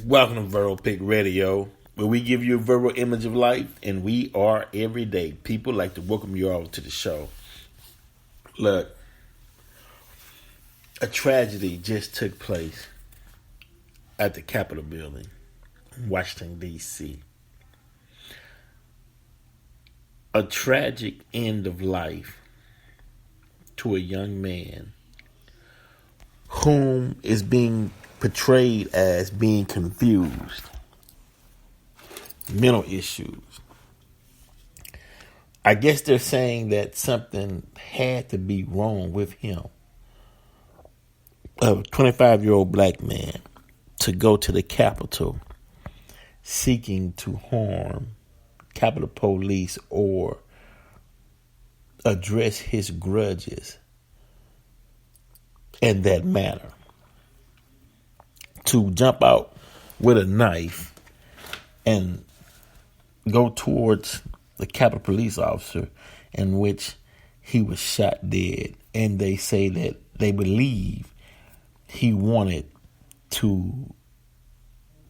Welcome to Verbal Pick Radio, where we give you a verbal image of life, and we are everyday people. Like to welcome you all to the show. Look, a tragedy just took place at the Capitol building in Washington, D.C. A tragic end of life to a young man whom is being portrayed as being confused, mental issues. I guess they're saying that something had to be wrong with him. A 25-year-old black man to go to the Capitol seeking to harm Capitol Police or address his grudges in that manner. To jump out with a knife and go towards the Capitol Police officer, in which he was shot dead. And they say that they believe he wanted to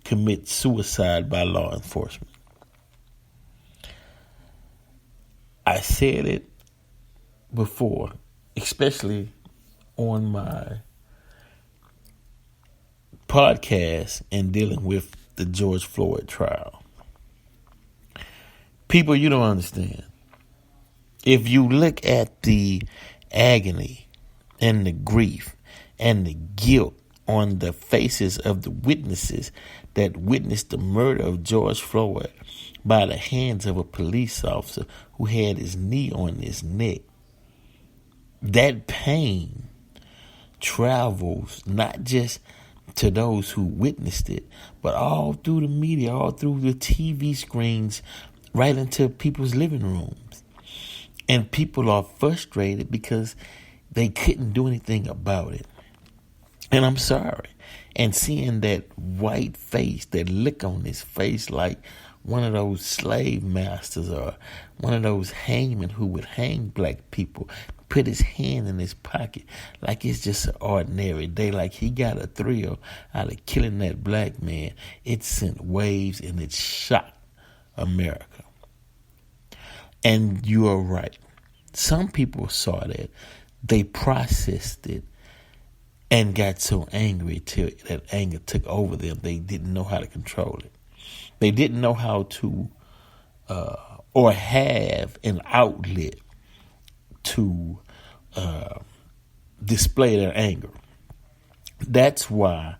commit suicide by law enforcement. I said it before, especially on my podcast in dealing with the George-Floyd trial. People, you don't understand. If you look at the agony and the grief and the guilt on the faces of the witnesses that witnessed the murder of George Floyd by the hands of a police officer who had his knee on his neck, that pain travels not just to those who witnessed it, but all through the media, all through the TV screens, right into people's living rooms. And people are frustrated because they couldn't do anything about it. And I'm sorry. And seeing that white face, that look on his face like one of those slave masters or one of those hangmen who would hang black people, put his hand in his pocket like it's just an ordinary day, like he got a thrill out of killing that black man. It sent waves and it shocked America. And you are right. Some people saw that. They processed it and got so angry till that anger took over them. They didn't know how to control it. They didn't know how to or have an outlet to display their anger. That's why,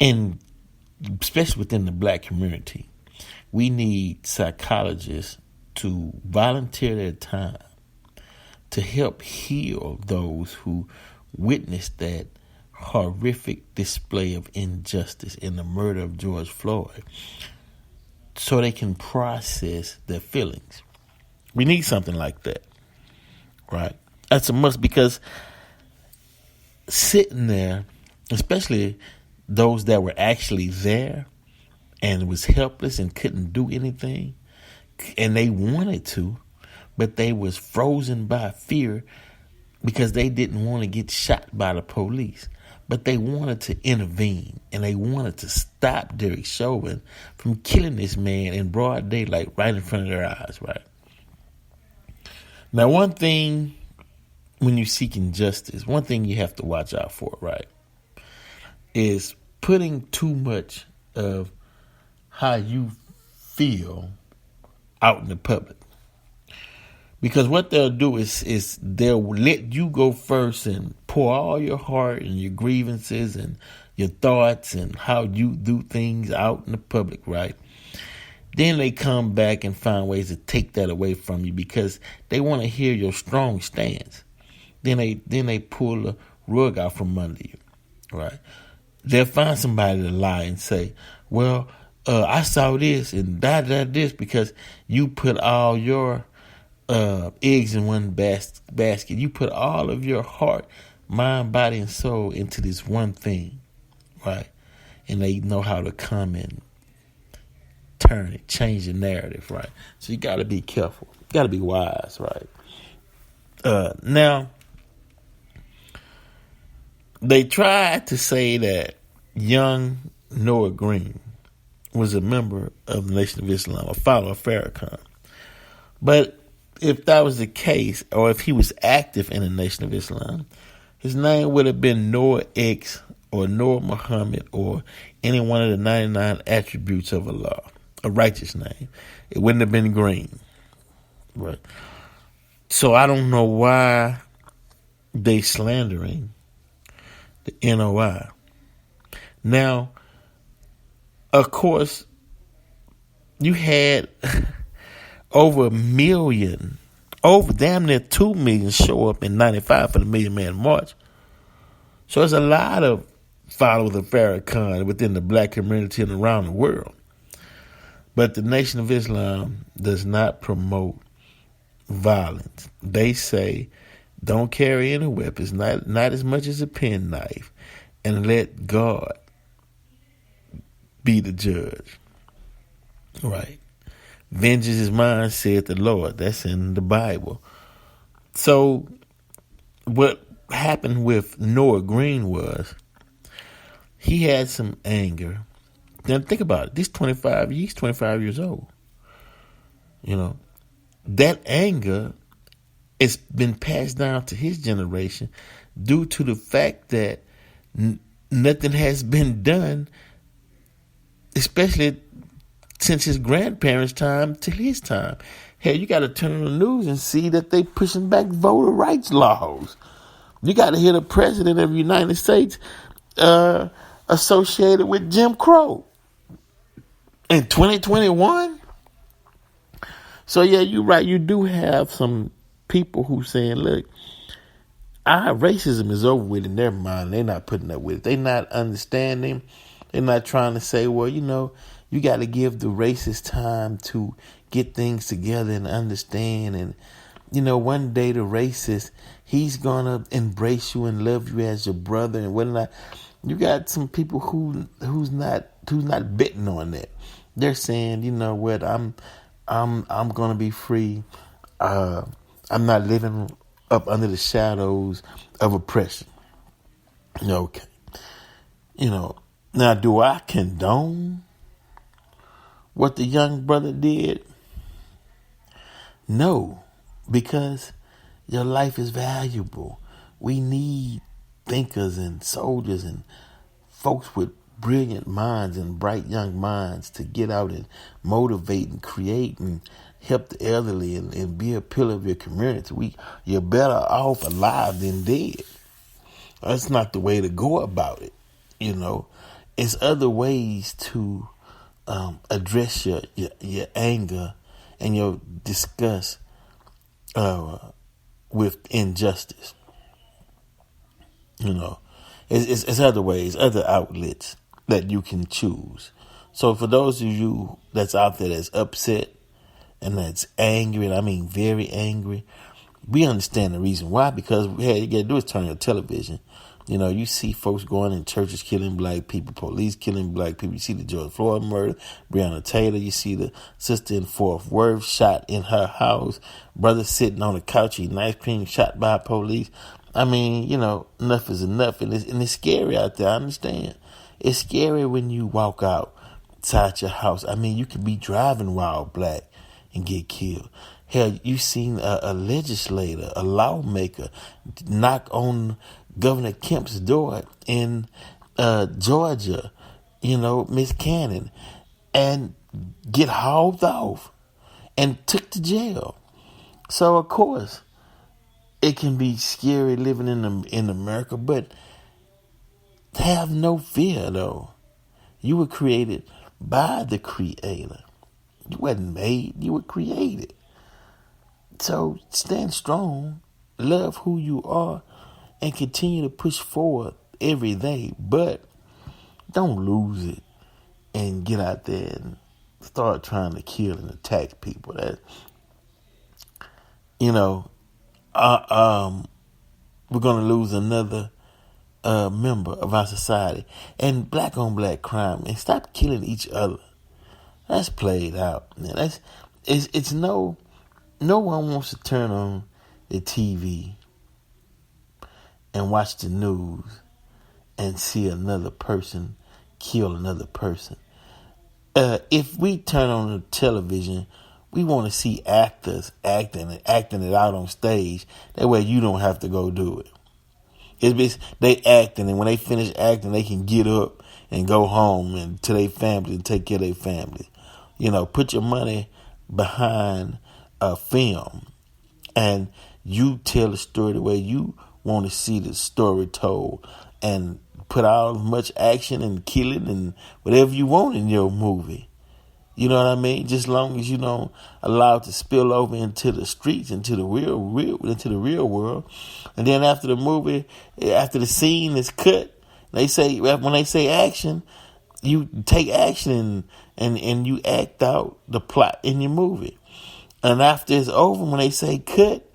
especially within the black community, we need psychologists to volunteer their time to help heal those who witnessed that horrific display of injustice in the murder of George Floyd, so they can process their feelings. We need something like that, right? That's a must, because sitting there, especially those that were actually there and was helpless and couldn't do anything, and they wanted to, but they was frozen by fear because they didn't want to get shot by the police. But they wanted to intervene, and they wanted to stop Derek Chauvin from killing this man in broad daylight right in front of their eyes, right? Now, one thing when you're seeking justice, one thing you have to watch out for, right, is putting too much of how you feel out in the public. Because what they'll do is they'll let you go first and pour all your heart and your grievances and your thoughts and how you do things out in the public, right? Then they come back and find ways to take that away from you because they want to hear your strong stance. Then they pull the rug out from under you, right? They'll find somebody to lie and say, well, I saw this and this because you put all your eggs in one basket. You put all of your heart, mind, body, and soul into this one thing, right? And they know how to come and turn it, change the narrative, right? So you got to be careful. You got to be wise, right? Now, they tried to say that young Noah Green was a member of the Nation of Islam, a follower of Farrakhan. But if that was the case, or if he was active in the Nation of Islam, his name would have been Noah X or Noah Muhammad or any one of the 99 attributes of Allah, a righteous name. It wouldn't have been Green. Right. So I don't know why they slandering the NOI. Now, of course, you had over 1 million, over damn near 2 million show up in 95 for the Million Man March. So there's a lot of followers of Farrakhan within the black community and around the world. But the Nation of Islam does not promote violence. They say don't carry any weapons, not as much as a penknife, and let God be the judge. Right. Vengeance is mine, said the Lord. That's in the Bible. So what happened with Noah Green was he had some anger. Then think about it. He's 25 years old. You know, that anger has been passed down to his generation due to the fact that nothing has been done, especially since his grandparents' time to his time. Hell, you got to turn on the news and see that they pushing back voter rights laws. You got to hear the president of the United States associated with Jim Crow in 2021. So yeah, you're right. You do have some people who saying, look, our racism is over with in their mind. They're not putting up with it. They're not understanding. They're not trying to say, well, you got to give the racist time to get things together and understand. And, one day the racist, he's going to embrace you and love you as your brother and whatnot. You got some people who's not betting on that. They're saying, you know what, I'm going to be free. I'm not living up under the shadows of oppression. Okay. Now do I condone what the young brother did? No, because your life is valuable. We need thinkers and soldiers and folks with brilliant minds and bright young minds to get out and motivate and create and help the elderly and be a pillar of your community. You're better off alive than dead. That's not the way to go about it. It's other ways to address your anger and your disgust with injustice. It's other ways, other outlets that you can choose. So for those of you that's out there that's upset and that's angry, and I mean very angry, we understand the reason why, because all you got to do is turn your television. You see folks going in churches killing black people, police killing black people. You see the George-Floyd murder, Breonna Taylor. You see the sister in Fort Worth shot in her house, brother sitting on the couch eating ice cream, shot by police. I mean, enough is enough, and it's scary out there. I understand. It's scary when you walk outside your house. I mean, you could be driving while black and get killed. Hell, you seen a legislator, a lawmaker, knock on Governor Kemp's door in Georgia, Miss Cannon, and get hauled off and took to jail. So, of course, it can be scary living in America, but have no fear, though. You were created by the Creator. You wasn't made, you were created. So stand strong, love who you are, and continue to push forward every day. But don't lose it and get out there and start trying to kill and attack people. We're going to lose another member of our society. And black on black crime. And stop killing each other. That's played out. Man. No one wants to turn on the TV and watch the news and see another person kill another person. If we turn on the television, we want to see actors acting it out on stage. That way you don't have to go do it. They acting, and when they finish acting, they can get up and go home and to their family and take care of their family. Put your money behind a film, and you tell the story the way you want to see the story told, and put out as much action and killing and whatever you want in your movie. You know what I mean? Just long as you don't allow it to spill over into the streets, into the real world. And then after the movie, after the scene is cut, when they say action, you take action and you act out the plot in your movie. And after it's over, when they say cut,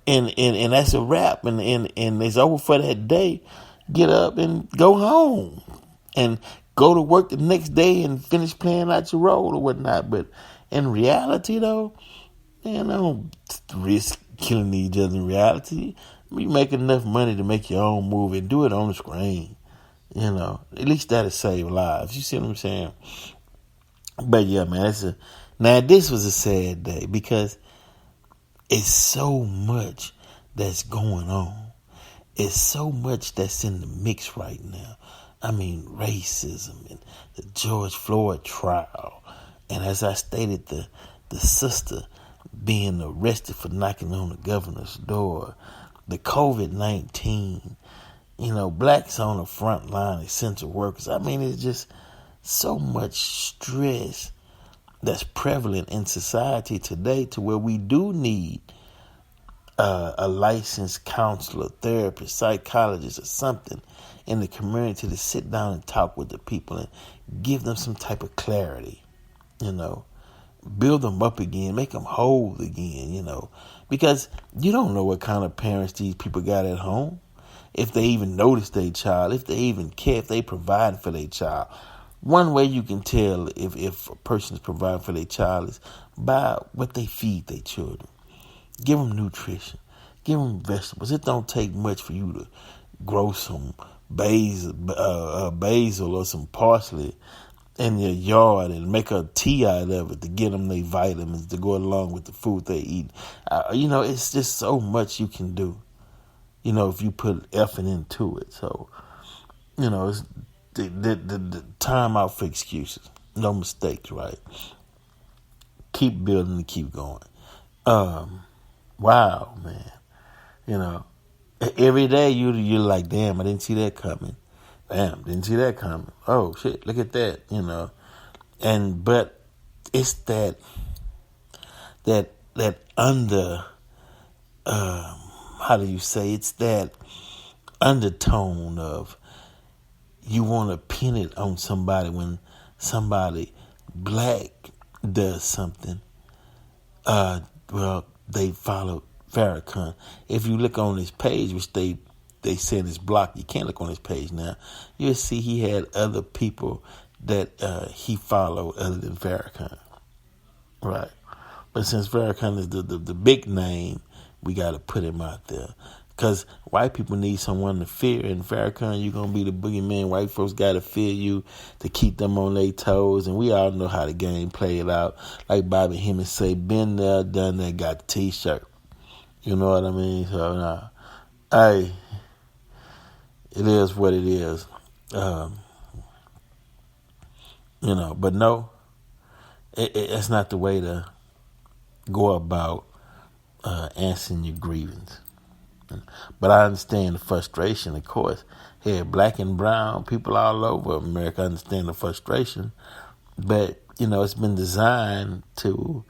and that's a wrap, and it's over for that day, get up and go home and go to work the next day and finish playing out your role or whatnot. But in reality, though, man, I don't risk killing each other in reality. You make enough money to make your own movie and do it on the screen. At least that'll save lives. You see what I'm saying? But yeah, man, now this was a sad day because it's so much that's going on. It's so much that's in the mix right now. I mean, racism and the George-Floyd trial. And as I stated, the sister being arrested for knocking on the governor's door. The COVID-19, blacks on the front line, essential workers. I mean, it's just so much stress that's prevalent in society today to where we do need a licensed counselor, therapist, psychologist, or something in the community to sit down and talk with the people and give them some type of clarity, build them up again, make them whole again, because you don't know what kind of parents these people got at home, if they even notice their child, if they even care, if they provide for their child. One way you can tell if a person is providing for their child is by what they feed their children. Give them nutrition. Give them vegetables. It don't take much for you to grow some basil or some parsley in your yard and make a tea out of it to get them their vitamins to go along with the food they eat. It's just so much you can do, if you put effort into it. So, it's the time out for excuses. No mistakes, right? Keep building and keep going. Wow, man. Every day you're like, damn, I didn't see that coming. Damn, didn't see that coming. Oh shit, look at that, but it's that under how do you say, it's that undertone of you want to pin it on somebody when somebody black does something. They follow Farrakhan. If you look on his page, which they said is blocked, you can't look on his page now, you'll see he had other people that he followed other than Farrakhan. Right. But since Farrakhan is the big name, we got to put him out there. Because white people need someone to fear. And Farrakhan, you're going to be the boogeyman. White folks got to fear you to keep them on their toes. And we all know how the game played out. Like Bobby Hemmings say, been there, done that, got the T-shirt. You know what I mean? So, hey, it is what it is. But no, it's not the way to go about answering your grievance. But I understand the frustration, of course. Here, black and brown, people all over America understand the frustration. But, it's been designed to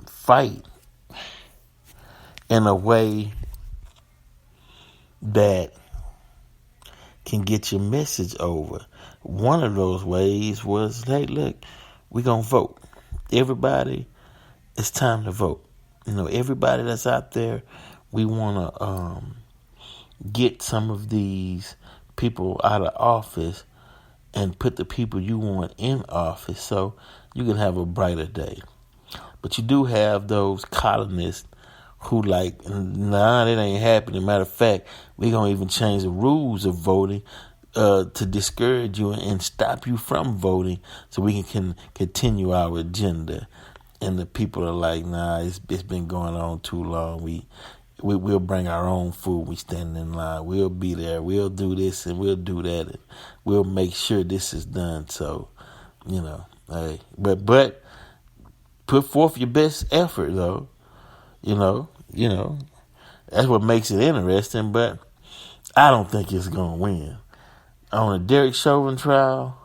fight in a way that can get your message over. One of those ways was, hey, look, we're going to vote. Everybody, it's time to vote. Everybody that's out there, we want to get some of these people out of office and put the people you want in office so you can have a brighter day. But you do have those colonists who like, nah, that ain't happening. Matter of fact, we're going to even change the rules of voting to discourage you and stop you from voting, so we can continue our agenda. And the people are like, nah, it's been going on too long. We'll bring our own food. We stand in line. We'll be there. We'll do this and we'll do that. And we'll make sure this is done. So, hey, but put forth your best effort, though. You know, that's what makes it interesting. But I don't think it's gonna win. On a Derek Chauvin trial,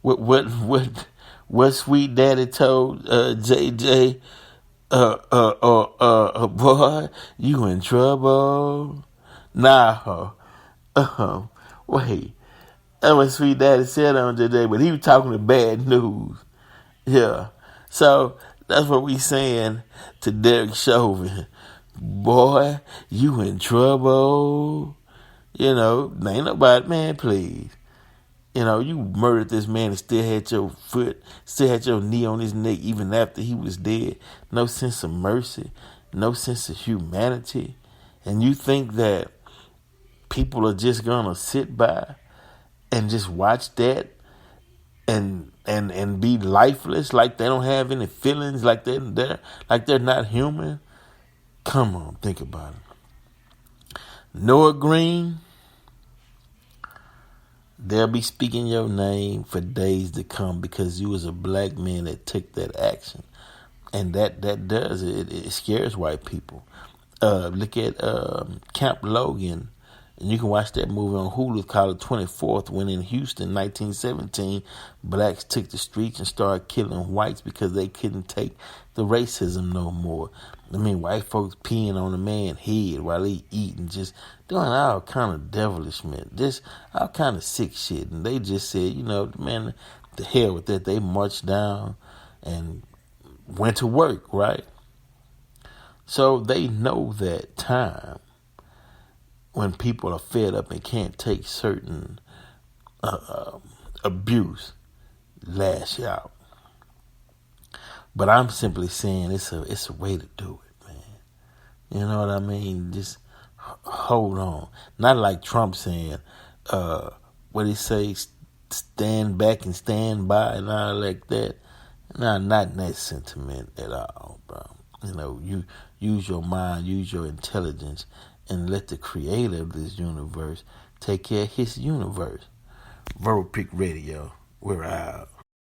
what Sweet Daddy told JJ, boy, you in trouble. Nah, wait, that was Sweet Daddy said on JJ, but he was talking the bad news. Yeah, so that's what we saying to Derek Chauvin. Boy, you in trouble. Ain't nobody, man, please. You murdered this man and still had your knee on his neck even after he was dead. No sense of mercy, no sense of humanity. And you think that people are just gonna sit by and just watch that and be lifeless, like they don't have any feelings, like they're not human? Come on, think about it. Noah Green, they'll be speaking your name for days to come because you was a black man that took that action. And that does it. It scares white people. Look at Camp Logan. And you can watch that movie on Hulu called The 24th, when in Houston, 1917, blacks took the streets and started killing whites because they couldn't take the racism no more. I mean, white folks peeing on a man's head while he eating, just doing all kind of devilishment, just all kind of sick shit. And they just said, man, the hell with that. They marched down and went to work, right? So they know that time when people are fed up and can't take certain abuse, lash out. But I'm simply saying it's a way to do it, man. You know what I mean? Just hold on. Not like Trump saying, what he say, stand back and stand by and all like that. Nah, not in that sentiment at all, bro. You use your mind, use your intelligence, and let the creator of this universe take care of his universe. Verbal Pick Radio. We're out.